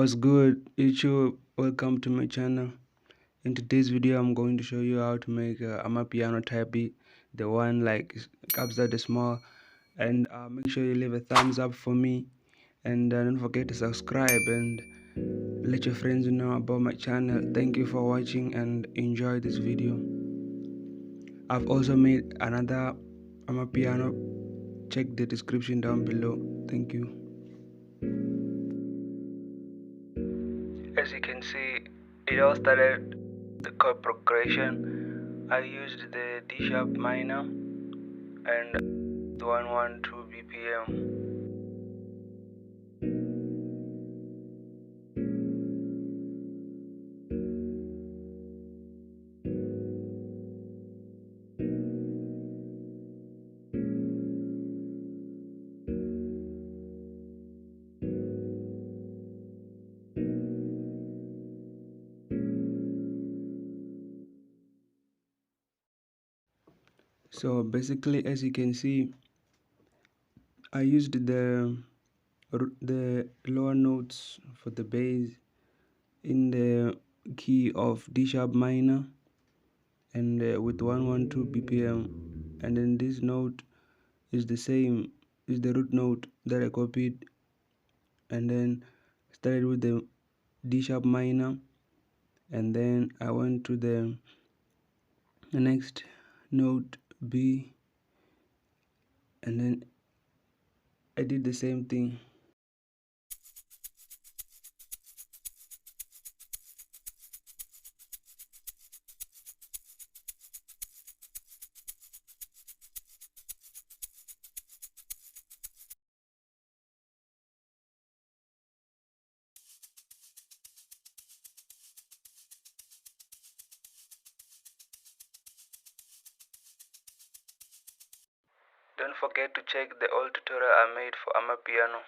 What's good, YouTube? Welcome to my channel. In today's video, I'm going to show you how to make a Amapiano type beat, the one like kabzadesmall. And make sure you leave a thumbs up for me, and don't forget to subscribe and let your friends know about my channel. Thank you for watching and enjoy this video. I've also made another Amapiano. Check the description down below. Thank you. As you can see, it all started the chord progression. I used the D sharp minor and 112 BPM. So basically, as you can see, I used the lower notes for the bass in the key of D sharp minor and with 112 BPM, and then this note is the same, is the root note that I copied, and then started with the D sharp minor, and then I went to the next note B, and then I did the same thing. Don't forget to check the old tutorial I made for Amapiano.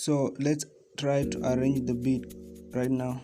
So let's try to arrange the beat right now.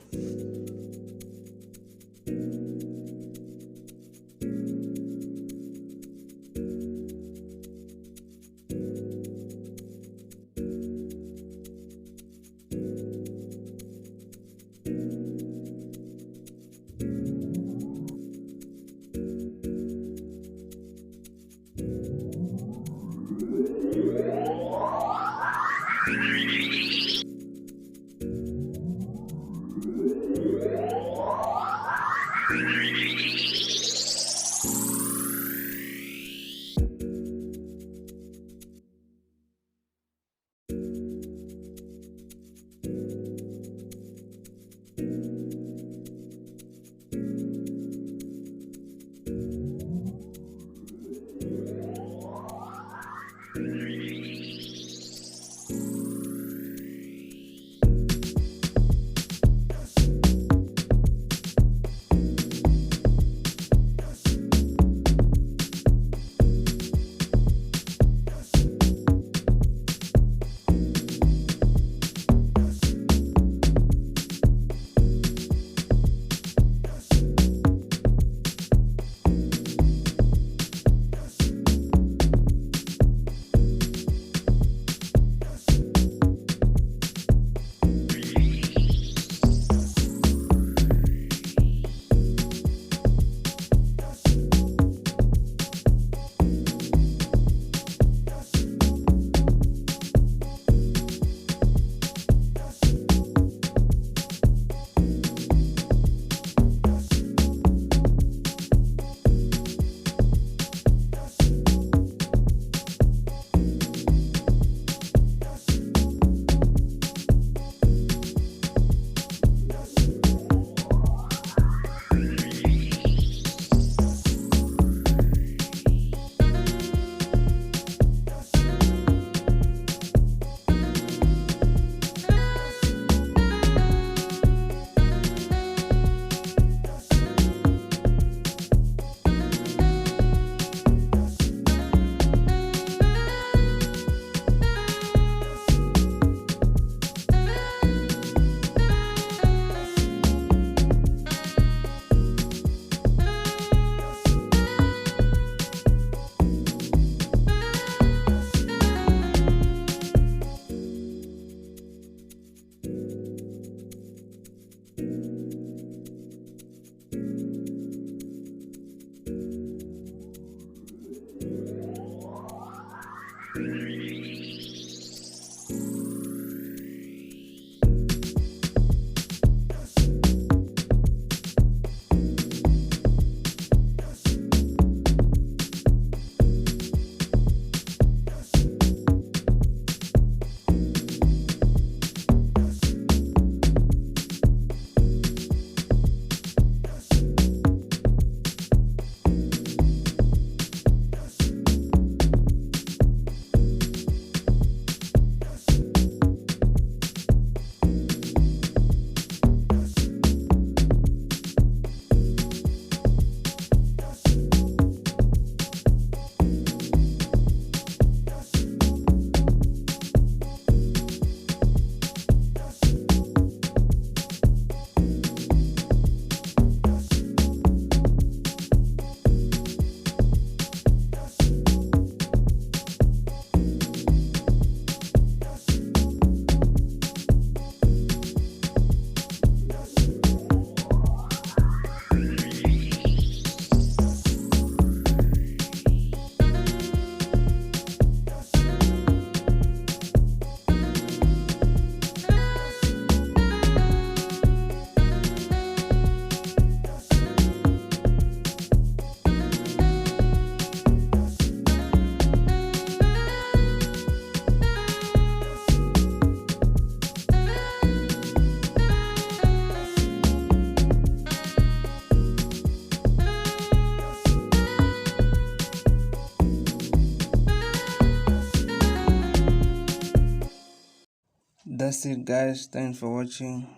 That's it, guys. Thanks for watching.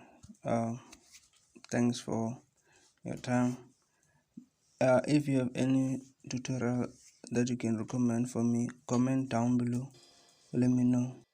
Thanks for your time. If you have any tutorial that you can recommend for me, comment down below. Let me know.